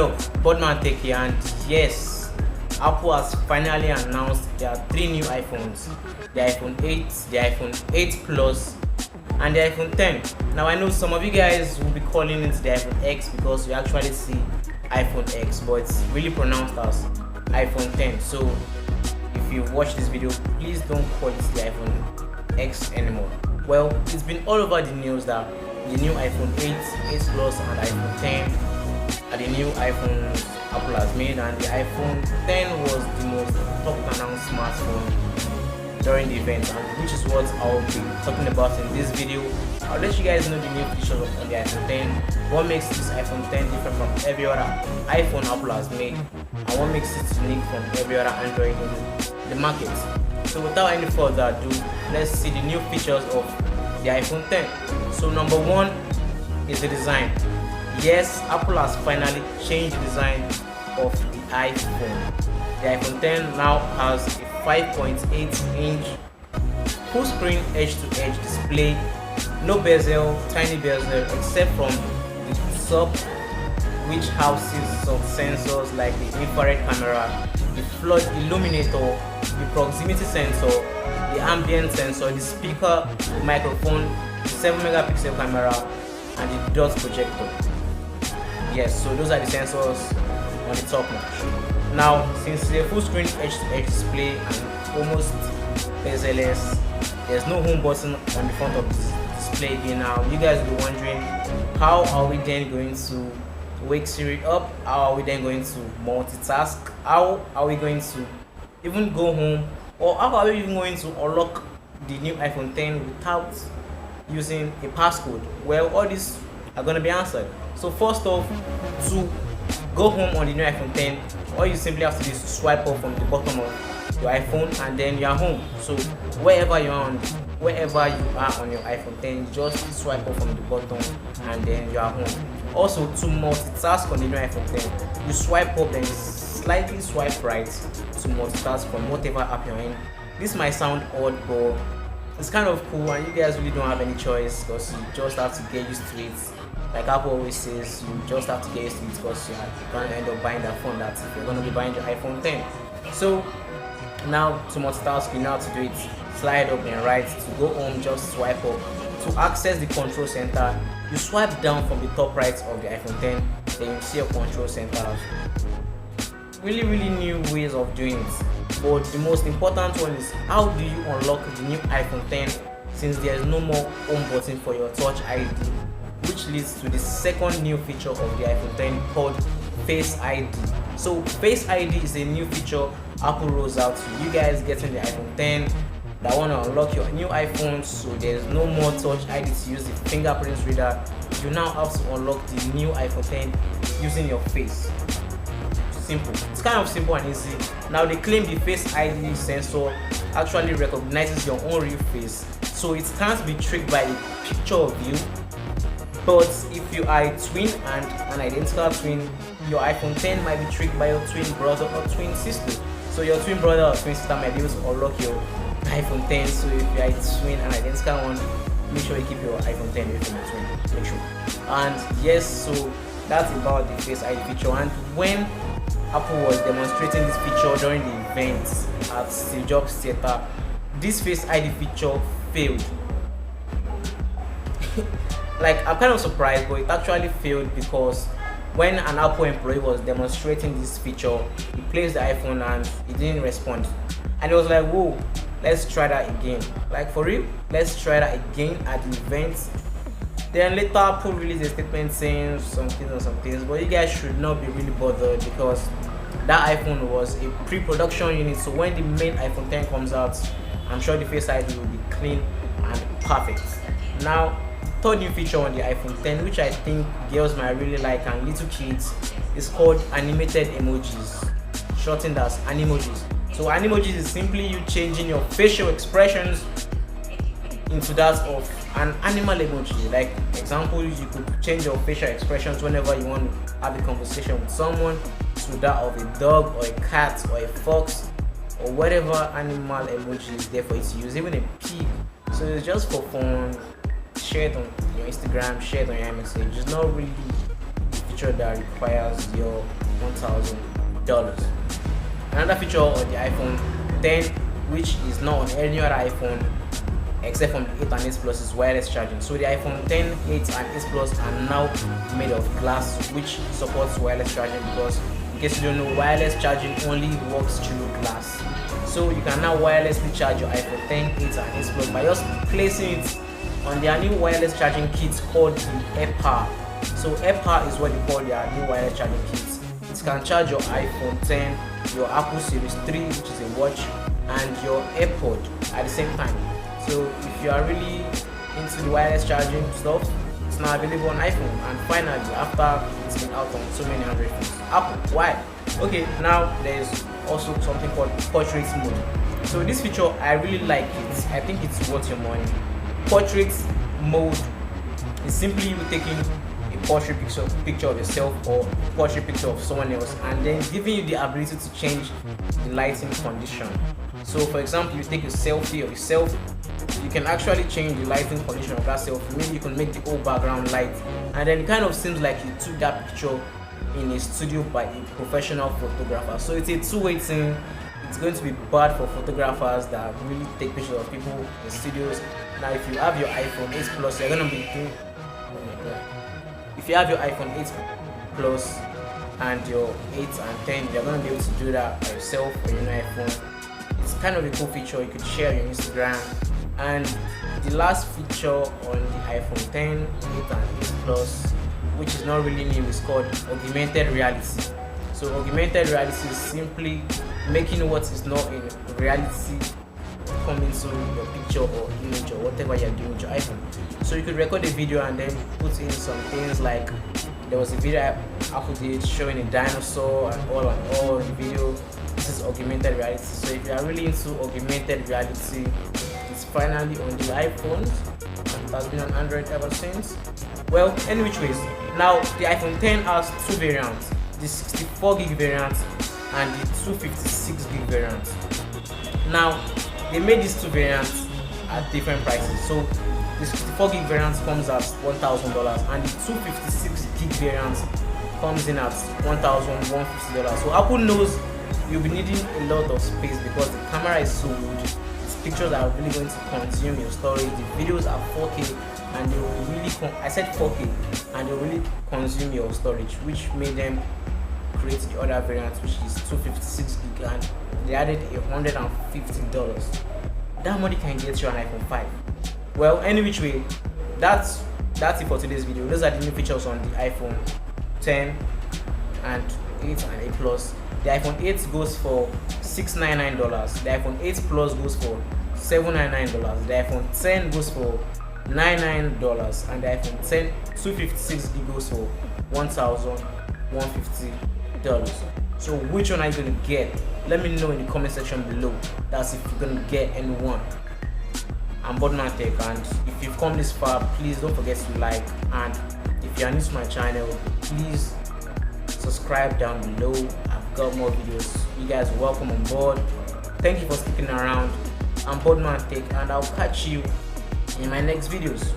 up, Bodman Tech here, and yes, Apple has finally announced there are 3 new iPhones: the iPhone 8, the iPhone 8 Plus, and the iPhone 10. Now I know some of you guys will be calling it the iPhone X because you actually see iPhone X, but it's really pronounced as iPhone 10. So if you watch this video, please don't call it the iPhone X anymore. Well, it's been all over the news that the new iPhone 8, 8 Plus, and iPhone 10 are the new iPhones Apple has made, and the iPhone 10 was the most top announced smartphone during the event, and which is what I'll be talking about in this video. I'll let you guys know the new features on the iPhone 10, what makes this iPhone 10 different from every other iPhone Apple has made, and what makes it unique from every other Android in the market. So without any further ado, let's see the new features of the iPhone 10. So number one is the design. Yes, Apple has finally changed the design of the iPhone. The iPhone 10 now has a 5.8-inch full screen edge-to-edge display, no bezel, tiny bezel except from the top, which houses some sensors like the infrared camera, the flood illuminator, the proximity sensor, the ambient sensor, the speaker, the microphone, the 7-megapixel camera, and the dot projector. Yes, so those are the sensors on the top notch. Now, since the full screen edge-to-edge display and almost bezel-less, there's no home button on the front of this display again. Now, you guys will be wondering, how are we then going to wake Siri up? How are we then going to multitask? How are we going to even go home? Or how are we even going to unlock the new iPhone 10 without using a passcode? Well, all these are going to be answered. So first off, to go home on the new iPhone 10, all you simply have to do is swipe up from the bottom of your iPhone and then you are home. So wherever you are on your iPhone 10, just swipe up from the bottom and then you are home. Also, to multitask on the new iPhone 10, you swipe up and slightly swipe right to multitask from whatever app you're in. This might sound odd, but it's kind of cool, and you guys really don't have any choice because you just have to get used to it. Like Apple always says, you just have to get used to it because you're going to end up buying that phone that if you're going to be buying the iPhone 10. So now to multitask, you know how to do it. Slide up and right. To go home, just swipe up. To access the control center, you swipe down from the top right of the iPhone 10, then you see your control center. Really new ways of doing it. But the most important one is, how do you unlock the new iPhone 10 since there is no more home button for your Touch ID? Which leads to the second new feature of the iPhone 10 called Face ID. So Face ID is a new feature Apple rolls out to you guys getting the iPhone 10 that want to unlock your new iPhone. So there's no more Touch ID to use the fingerprint reader. You now have to unlock the new iPhone 10 using your face. Simple. It's kind of simple and easy. Now they claim the Face ID sensor actually recognizes your own real face, so it can't be tricked by a picture of you. But if you are a twin and an identical twin, your iPhone 10 might be tricked by your twin brother or twin sister. So your twin brother or twin sister might be able to unlock your iPhone 10. So if you are a twin and identical one, make sure you keep your iPhone 10 away from your twin. Make sure. And yes, so that's about the Face ID feature. And when Apple was demonstrating this feature during the event at Steve Jobs Theater, this Face ID feature failed. Like, I'm kind of surprised, but it actually failed because when an Apple employee was demonstrating this feature, he placed the iPhone and it didn't respond. And it was like, whoa, let's try that again. Like, for real, let's try that again at the event. Then later Apple released a statement saying some things, but you guys should not be really bothered because that iPhone was a pre-production unit. So when the main iPhone 10 comes out, I'm sure the Face ID will be clean and perfect. Now, third new feature on the iPhone 10, which I think girls might really like and little kids, is called animated emojis, shortened as animojis. So animojis is simply you changing your facial expressions into that of an animal emoji. Like example, you could change your facial expressions whenever you want to have a conversation with someone to that of a dog or a cat or a fox or whatever animal emoji is there for you to use, even a pig. So it's just for fun. Share it on your Instagram, share it on your iMessage. It's not really feature that requires your $1,000. Another feature of the iPhone 10, which is not on any other iPhone except from the 8 and 8 Plus, is wireless charging. So the iPhone 10, 8 and 8 Plus are now made of glass, which supports wireless charging, because in case you don't know, wireless charging only works through glass. So you can now wirelessly charge your iPhone 10, 8 and 8 Plus by just placing it on their new wireless charging kits called the AirPower. So AirPower is what they call their new wireless charging kits. It can charge your iPhone 10, your Apple Series 3, which is a watch, and your AirPod at the same time. So if you are really into the wireless charging stuff, it's now available on iPhone. And finally, after it's been out on so many Android phones, Apple, why? Okay, now there's also something called portrait mode. So this feature, I really like it. I think it's worth your money. Portrait mode is simply you taking a portrait picture of yourself or portrait picture of someone else, and then giving you the ability to change the lighting condition. So for example, you take a selfie of yourself, you can actually change the lighting condition of that selfie. Maybe you can make the whole background light, and then it kind of seems like you took that picture in a studio by a professional photographer. So it's a two-way thing. It's going to be bad for photographers that really take pictures of people in studios. Now if you have your iPhone 8 Plus, you're going to be doing, if you have your iPhone 8 Plus and your 8 and 10, you're going to be able to do that by yourself or your iPhone. It's kind of a cool feature. You could share your Instagram. And the last feature on the iPhone 10, 8 and 8 Plus, which is not really new, is called augmented reality. So augmented reality is simply making what is not in reality come into your picture or image or whatever you're doing with your iPhone. So you could record a video and then put in some things like, there was a video Apple did showing a dinosaur and all the video. This is augmented reality. So if you are really into augmented reality, it's finally on the iPhones. It has been on Android ever since. Well, any which ways, now the iPhone 10 has two variants, the 64 gig variant and the 256 gig variant. Now they made these two variants at different prices. So the 64 gig variant comes at $1,000 and the 256 gig variant comes in at $1,150. So Apple knows you'll be needing a lot of space because the camera is so good. These pictures are really going to consume your storage. The videos are 4K and they will really I said 4K and they will really consume your storage, which made them create the other variant, which is 256 gig, and they added $150. That money can get you an iPhone 5. Well, any which way, that's it for today's video. Those are the new features on the iPhone 10 and 8 and 8 Plus. The iPhone 8 goes for $699. The iPhone 8 Plus goes for $799. The iPhone 10 goes for $99, and the iPhone 10 256 gig goes for $1,150. So which one are you gonna get? Let me know in the comment section below. That's if you're gonna get any one. I'm Bodman Tech, and if you've come this far, please don't forget to like, and if you are new to my channel, please subscribe down below. I've got more videos. You guys are welcome on board. Thank you for sticking around. I'm Bodman Tech, and I'll catch you in my next videos.